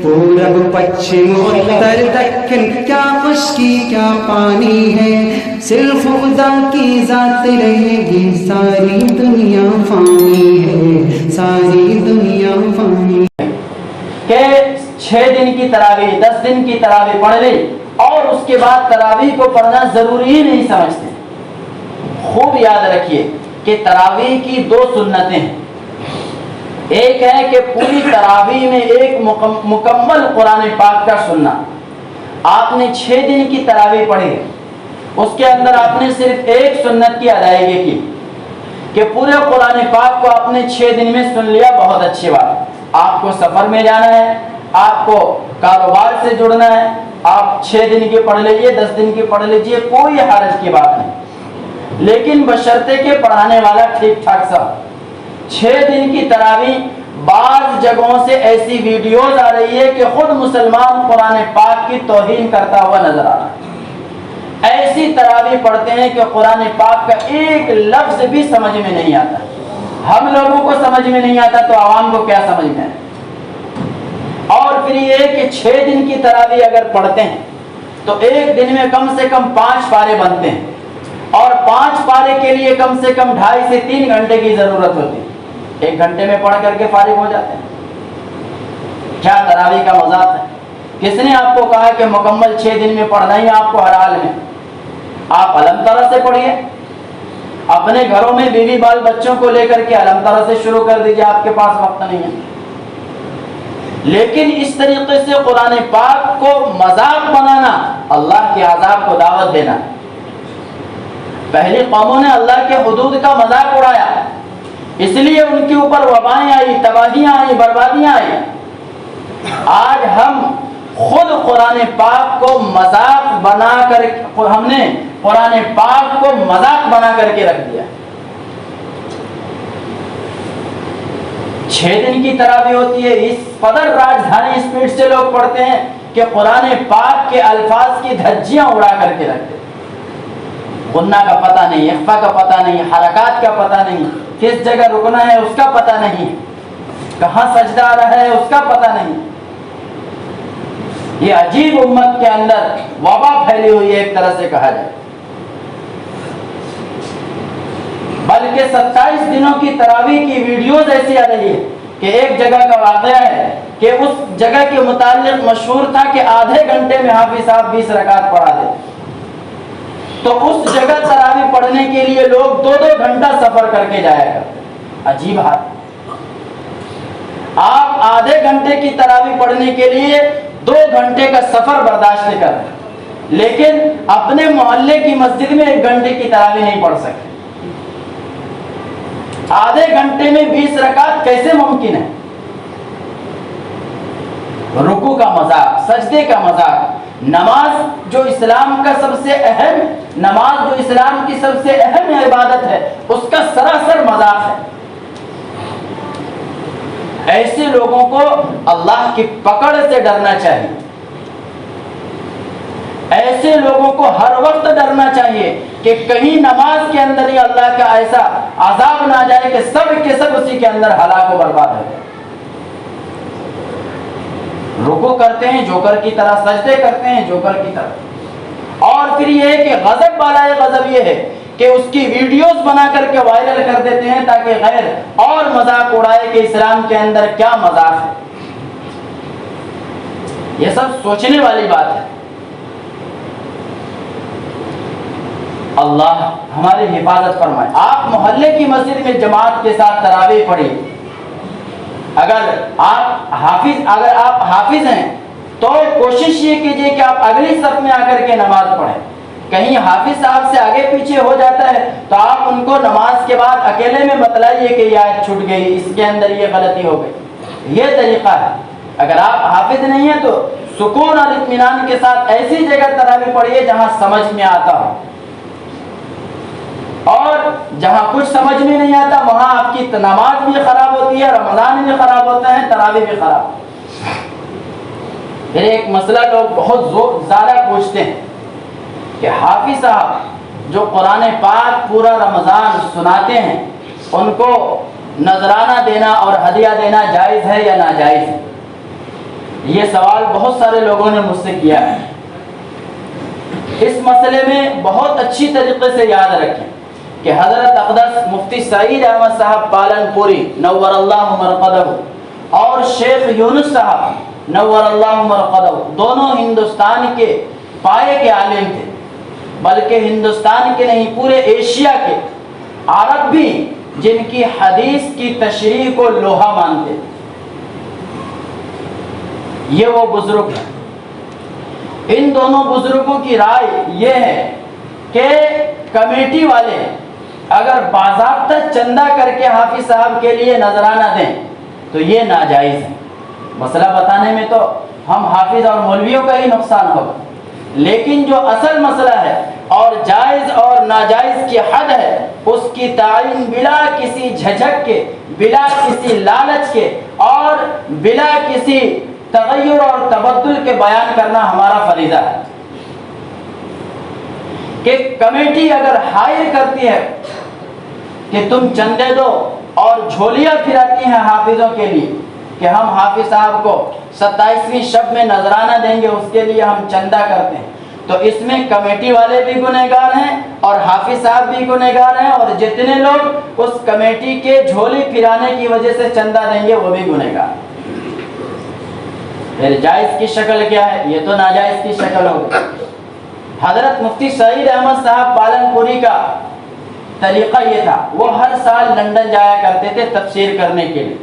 پورب پچھم اتر دکن کیا خشکی کیا پانی ہے، صرف خدا کی ذات رہے گی، ساری دنیا فانی ہے، ساری دنیا فانی ہے۔ کہ 6 دن کی تراویح 10 دن کی تراویح پڑھ لی اور اس کے بعد تراویح کو پڑھنا ضروری ہی نہیں سمجھتے۔ خوب یاد رکھیے کہ تراویح کی 2 سنتیں ہیں۔ ایک ہے کہ پوری تراویح میں ایک مکمل قرآن پاک کا سننا۔ آپ نے 6 دن کی تراویح پڑھی، اس کے اندر آپ نے صرف ایک سنت کی ادائیگی کی کہ پورے قرآن پاک کو آپ نے 6 دن میں سن لیا، بہت اچھی بات۔ آپ کو سفر میں جانا ہے، آپ کو کاروبار سے جڑنا ہے، آپ 6 دن کی پڑھ لیجیے، 10 دن کی پڑھ لیجیے، کوئی حرج کی بات نہیں، لیکن بشرطے کہ پڑھانے والا ٹھیک ٹھاک سا۔ 6 دن کی تراویح بعض جگہوں سے ایسی ویڈیوز آ رہی ہے کہ خود مسلمان قرآن پاک کی توہین کرتا ہوا نظر آ رہا ہے۔ ایسی تراویح پڑھتے ہیں کہ قرآن پاک کا ایک لفظ بھی سمجھ میں نہیں آتا۔ ہم لوگوں کو سمجھ میں نہیں آتا تو عوام کو کیا سمجھ میں آئے؟ اور پھر یہ کہ 6 دن کی تراویح اگر پڑھتے ہیں تو ایک دن میں کم سے کم 5 پارے بنتے ہیں، اور 5 پارے کے لیے کم سے کم 2.5 سے 3 گھنٹے کی ضرورت ہوتی ہے۔ 1 گھنٹے میں پڑھ کر کے فارغ ہو جاتے ہیں۔ کیا تراویح کا مذاق ہے؟ کس نے آپ کو کہا کہ مکمل 6 دن میں پڑھنا ہی آپ کو ہر حال میں؟ آپ علم ترا سے پڑھیے، اپنے گھروں میں بیوی بال بچوں کو لے کر کے علم ترا سے شروع کر دیجیے، آپ کے پاس وقت نہیں ہے۔ لیکن اس طریقے سے قرآن پاک کو مذاق بنانا، اللہ کے عذاب کو دعوت دینا۔ پہلی قوموں نے اللہ کے حدود کا مذاق اڑایا، اس لیے ان کے اوپر وبائیں آئی، تباہیاں آئی، بربادیاں آئی۔ آج ہم خود قرآن پاک کو مذاق بنا کر، ہم نے قرآن پاک کو مذاق بنا کر کے رکھ دیا۔ 6 دن کی تراویح ہوتی ہے، اس قدر راجدھانی اسپیڈ سے لوگ پڑھتے ہیں کہ قرآن پاک کے الفاظ کی دھجیاں اڑا کر کے رکھتے ہیں۔ غنہ کا پتہ نہیں، اخفا کا پتہ نہیں، حرکات کا پتہ نہیں، کس جگہ رکنا ہے اس کا پتہ نہیں، کہاں سجدہ آ رہا ہے اس کا پتہ نہیں۔ یہ عجیب امت کے اندر وبا پھیلی ہوئی ہے، ایک طرح سے کہا جائے۔ بلکہ 27 دنوں کی تراویح کی ویڈیوز ایسی آ رہی ہے کہ ایک جگہ کا واقعہ ہے کہ اس جگہ کے متعلق مشہور تھا کہ آدھے گھنٹے میں حافظ صاحب 20 رکعت پڑھا دے، تو اس جگہ تراویح پڑھنے کے لیے لوگ 2-2 گھنٹہ سفر کر کے جایا کرتے۔ عجیب حال۔ آپ آدھے گھنٹے کی تراویح پڑھنے کے لیے 2 گھنٹے کا سفر برداشت کر رہے ہیں، لیکن اپنے محلے کی مسجد میں 1 گھنٹے کی تراویح نہیں پڑھ سکتے۔ آدھے گھنٹے میں 20 رکعت کیسے ممکن ہے؟ رکوع کا مذاق، سجدے کا مذاق، نماز جو اسلام کا سب سے اہم، نماز جو اسلام کی سب سے اہم عبادت ہے، اس کا سراسر مذاق ہے۔ ایسے لوگوں کو اللہ کی پکڑ سے ڈرنا چاہیے، ایسے لوگوں کو ہر وقت ڈرنا چاہیے کہ کہیں نماز کے اندر ہی اللہ کا ایسا عذاب نہ جائے کہ سب کے سب اسی کے اندر ہلاک و برباد ہو جائے۔ رکوع کرتے ہیں جوکر کی طرح، سجدے کرتے ہیں جوکر کی طرح، اور پھر یہ ہے کہ غضب والا غضب یہ ہے کہ اس کی ویڈیوز بنا کر کے وائرل کر دیتے ہیں تاکہ غیر اور مذاق اڑائے کہ اسلام کے اندر کیا مذاق ہے۔ یہ سب سوچنے والی بات ہے۔ اللہ ہماری حفاظت فرمائے۔ آپ محلے کی مسجد میں جماعت کے ساتھ تراویح پڑھیں۔ اگر آپ حافظ ہیں تو کوشش یہ کیجئے کہ آپ اگلی صف میں آ کر کے نماز پڑھیں۔ کہیں حافظ صاحب سے آگے پیچھے ہو جاتا ہے تو آپ ان کو نماز کے بعد اکیلے میں بتلائیے کہ یہ آیت چھوٹ گئی، اس کے اندر یہ غلطی ہو گئی۔ یہ طریقہ ہے۔ اگر آپ حافظ نہیں ہیں تو سکون اور اطمینان کے ساتھ ایسی جگہ تراویح پڑھیے جہاں سمجھ میں آتا ہو، اور جہاں کچھ سمجھ میں نہیں آتا وہاں آپ کی نماز بھی خراب ہوتی ہے، رمضان بھی خراب ہوتا ہے، تراویح بھی خراب۔ پھر ایک مسئلہ لوگ بہت زیادہ پوچھتے ہیں کہ حافظ صاحب جو قرآن پاک پورا رمضان سناتے ہیں ان کو نذرانہ دینا اور ہدیہ دینا جائز ہے یا ناجائز ہے؟ یہ سوال بہت سارے لوگوں نے مجھ سے کیا ہے. اس مسئلے میں بہت اچھی طریقے سے یاد رکھیں کہ حضرت اقدس مفتی سعید احمد صاحب پالن پوری نور اللہ مرقدہ اور شیخ یونس صاحب نور اللہ مرقدہ دونوں ہندوستان کے پائے کے عالم تھے، بلکہ ہندوستان کے نہیں پورے ایشیا کے. عرب بھی جن کی حدیث کی تشریح کو لوہا مانتے تھے. یہ وہ بزرگ ہیں. ان دونوں بزرگوں کی رائے یہ ہے کہ کمیٹی والے اگر باضابطہ چندہ کر کے حافظ صاحب کے لیے نذرانہ دیں تو یہ ناجائز ہے. مسئلہ بتانے میں تو ہم حافظ اور مولویوں کا ہی نقصان ہوگا، لیکن جو اصل مسئلہ ہے اور جائز اور ناجائز کی حد ہے اس کی تعین بلا کسی جھجک کے، بلا کسی لالچ کے اور بلا کسی تغیر اور تبدل کے بیان کرنا ہمارا فریضہ ہے. کہ کمیٹی اگر ہائر کرتی ہے کہ تم چندے دو اور جھولیاں پھراتی ہیں حافظوں کے لیے کہ ہم حافظ صاحب کو 27ویں شب میں نذرانہ دیں گے، اس کے لیے ہم چندہ کرتے ہیں، تو اس میں کمیٹی والے بھی گنہگار ہیں اور حافظ صاحب بھی گنہگار ہیں، اور جتنے لوگ اس کمیٹی کے جھولی پھرانے کی وجہ سے چندہ دیں گے وہ بھی گنہگار ہیں. پھر جائز کی شکل کیا ہے؟ یہ تو ناجائز کی شکل ہوگی. حضرت مفتی سعید احمد صاحب پالن پوری کا طریقہ یہ تھا، وہ ہر سال لندن جایا کرتے تھے تفسیر کرنے کے لیے.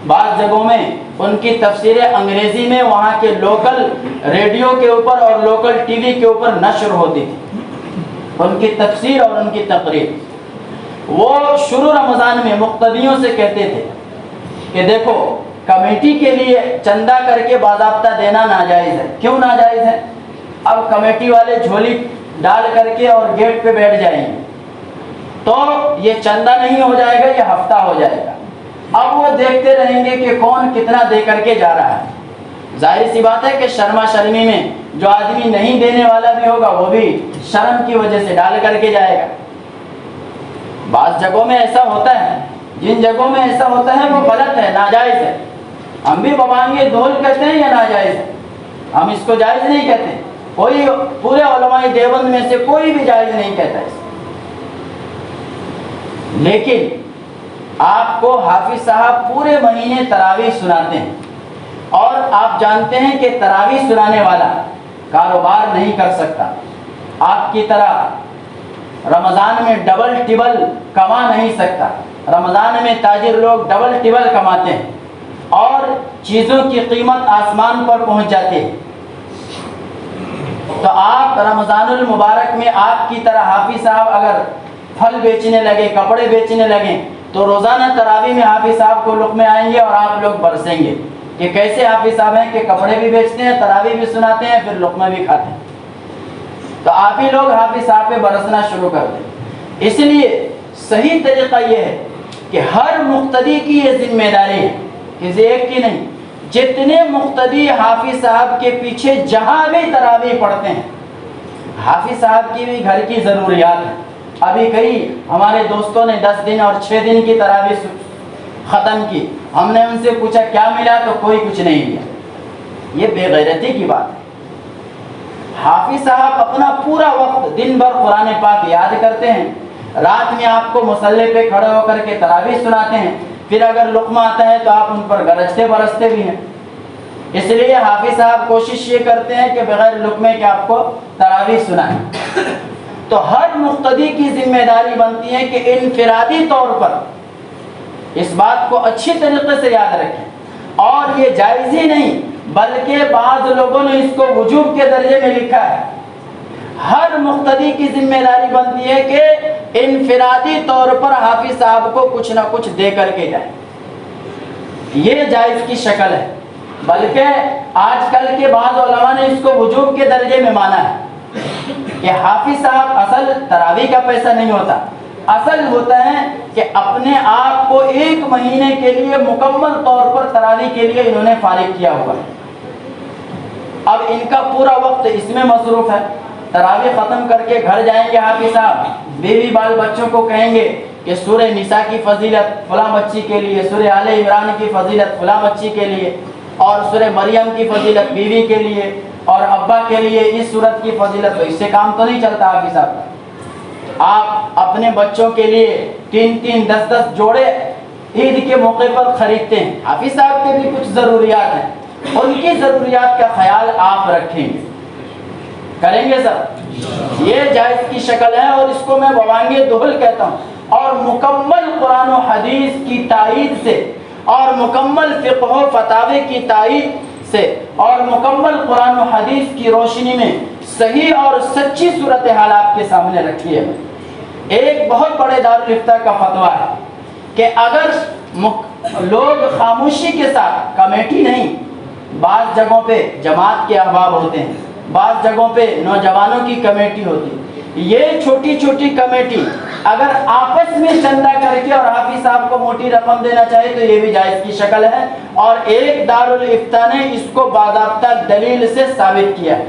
بعض جگہوں میں ان کی تفسیریں انگریزی میں وہاں کے لوکل ریڈیو کے اوپر اور لوکل ٹی وی کے اوپر نشر ہوتی تھی، ان کی تفسیر اور ان کی تقریر. وہ شروع رمضان میں مقتدیوں سے کہتے تھے کہ دیکھو کمیٹی کے لیے چندہ کر کے باضابطہ دینا ناجائز ہے. کیوں ناجائز ہے؟ اب کمیٹی والے جھولی ڈال کر کے اور گیٹ پہ بیٹھ جائیں گے تو یہ چندہ نہیں ہو جائے گا، یہ ہفتہ ہو جائے گا. اب وہ دیکھتے رہیں گے کہ کون کتنا دے کر کے جا رہا ہے. ظاہر سی بات ہے کہ شرما شرمی میں جو آدمی نہیں دینے والا بھی ہوگا وہ بھی شرم کی وجہ سے ڈال کر کے جائے گا. بعض جگہوں میں ایسا ہوتا ہے، جن جگہوں میں ایسا ہوتا ہے وہ غلط ہے، ناجائز ہے. ہم بھی ببانگے دھول کہتے ہیں یا ناجائز ہے؟ ہم اس کو جائز نہیں کہتے. کوئی پورے علماء دیوبند میں سے کوئی بھی جائز نہیں کہتا اس کو. لیکن آپ کو حافظ صاحب پورے مہینے تراویح سناتے ہیں اور آپ جانتے ہیں کہ تراویح سنانے والا کاروبار نہیں کر سکتا. آپ کی طرح رمضان میں ڈبل ٹبل کما نہیں سکتا. رمضان میں تاجر لوگ ڈبل ٹبل کماتے ہیں اور چیزوں کی قیمت آسمان پر پہنچ جاتی ہے. تو آپ رمضان المبارک میں آپ کی طرح حافظ صاحب اگر پھل بیچنے لگے، کپڑے بیچنے لگے تو روزانہ تراویح میں حافظ صاحب کو لقمے آئیں گے اور آپ لوگ برسیں گے کہ کیسے حافظ صاحب ہیں کہ کپڑے بھی بیچتے ہیں، تراویح بھی سناتے ہیں، پھر لقمے بھی کھاتے ہیں. تو آپ ہی لوگ حافظ صاحب پہ برسنا شروع کر دیں. اس لیے صحیح طریقہ یہ ہے کہ ہر مقتدی کی یہ ذمہ داری ہے، کسی ایک کی نہیں. جتنے مقتدی حافظ صاحب کے پیچھے جہاں بھی تراویح پڑھتے ہیں، حافظ صاحب کی بھی گھر کی ضروریات ہیں. ابھی کئی ہمارے دوستوں نے 10 دن اور 6 دن کی تراویح ختم کی. ہم نے ان سے پوچھا کیا ملا تو کوئی کچھ نہیں دیا. یہ بے غیرتی کی بات ہے. حافظ صاحب اپنا پورا وقت دن بھر قرآن پاک یاد کرتے ہیں، رات میں آپ کو مصلی پہ کھڑے ہو کر کے تراویح سناتے ہیں، پھر اگر لقمہ آتا ہے تو آپ ان پر گرجتے برستے بھی ہیں. اس لیے حافظ صاحب کوشش یہ کرتے ہیں کہ بغیر لقمے کے آپ کو تراویح سنائیں. تو ہر مقتدی کی ذمہ داری بنتی ہے کہ انفرادی طور پر اس بات کو اچھی طریقے سے یاد رکھیں. اور یہ جائز ہی نہیں بلکہ بعض لوگوں نے اس کو وجوب کے درجے میں لکھا ہے. ہر مقتدی کی ذمہ داری بنتی ہے کہ انفرادی طور پر حافظ صاحب کو کچھ نہ کچھ دے کر کے جائیں. یہ جائز کی شکل ہے. بلکہ آج کل کے بعض علماء نے اس کو وجوب کے درجے میں مانا ہے کہ حافظ صاحب اصل تراویح کا پیسہ نہیں ہوتا، اصل ہوتا ہے کہ اپنے آپ کو 1 مہینے کے لیے مکمل طور پر تراویح کے لیے انہوں نے فارغ کیا ہوا ہے. اب ان کا پورا وقت اس میں مصروف ہے. تراویح ختم کر کے گھر جائیں گے حافظ صاحب، بیوی بال بچوں کو کہیں گے کہ سورہ نساء کی فضیلت فلاں بچی کے لیے، سورہ آل عمران کی فضیلت فلاں بچی کے لیے، اور سورہ مریم کی فضیلت بیوی کے لیے اور ابا کے لیے اس صورت کی فضیلت، تو اس سے کام تو نہیں چلتا حافظ صاحب۔ آپ اپنے بچوں کے لیے 3 10 جوڑے عید کے موقع پر خریدتے ہیں، حافظ صاحب کے بھی کچھ ضروریات ہیں، ان کی ضروریات کا خیال آپ رکھیں گے، کریں گے سر؟ یہ جائز کی شکل ہے اور اس کو میں بوانگ دہل کہتا ہوں۔ اور مکمل قرآن و حدیث کی تائید سے اور مکمل فقہ و فتاوی کی تائید سے اور مکمل قرآن و حدیث کی روشنی میں صحیح اور سچی صورتحال آپ کے سامنے رکھی ہے۔ ایک بہت بڑے دارالفتہ کا فتویٰ ہے کہ اگر لوگ خاموشی کے ساتھ، کمیٹی نہیں، بعض جگہوں پہ جماعت کے احباب ہوتے ہیں، بعض جگہوں پہ نوجوانوں کی کمیٹی ہوتی ہے، یہ چھوٹی چھوٹی کمیٹی اگر آپس میں چندہ کر کے اور حافظ صاحب کو موٹی رقم دینا چاہے تو یہ بھی جائز کی شکل ہے، اور ایک دارالفتہ نے اس کو باضابطہ دلیل سے ثابت کیا ہے۔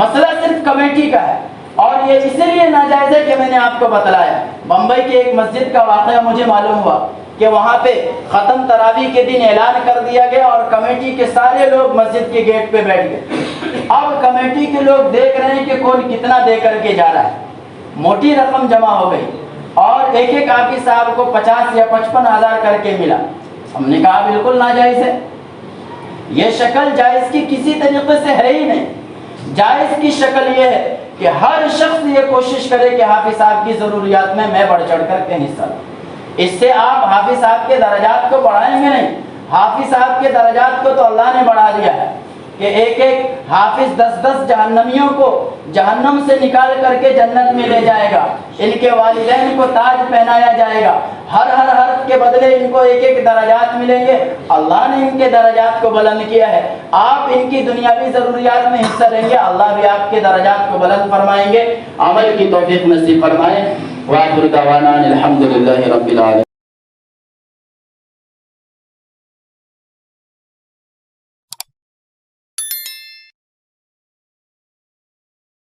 مسئلہ صرف کمیٹی کا ہے، اور یہ اس لیے ناجائز ہے کہ میں نے آپ کو بتلایا، بمبئی کی ایک مسجد کا واقعہ مجھے معلوم ہوا کہ وہاں پہ ختم تراویح کے دن اعلان کر دیا گیا اور کمیٹی کے سارے لوگ مسجد کے گیٹ پہ بیٹھ گئے۔ اب کمیٹی کے لوگ دیکھ رہے ہیں کہ کون کتنا دے کر کے جا رہا ہے، موٹی رقم جمع ہو گئی اور ایک حافظ صاحب کو 50 یا 55 ہزار کر کے ملا۔ ہم نے کہا بالکل ناجائز ہے، یہ شکل جائز کی کسی طریقے سے ہے ہی نہیں۔ جائز کی شکل یہ ہے کہ ہر شخص یہ کوشش کرے کہ حافظ صاحب کی ضروریات میں بڑھ چڑھ کر کے حصہ لوں۔ اس سے آپ حافظ صاحب کے درجات کو بڑھائیں گے نہیں، حافظ صاحب کے درجات کو تو اللہ نے بڑھا دیا ہے کہ ایک حافظ 10 جہنمیوں کو جہنم سے نکال کر کے جنت میں لے جائے گا، ان کے والدین کو تاج پہنایا جائے گا، ہر حرف کے بدلے ان کو ایک درجات ملیں گے۔ اللہ نے ان کے درجات کو بلند کیا ہے، آپ ان کی دنیاوی ضروریات میں حصہ لیں گے، اللہ بھی آپ کے درجات کو بلند فرمائیں گے۔ عمل کی توفیق نصیب فرمائیں۔ وآخر دعوانا الحمدللہ رب العالمین۔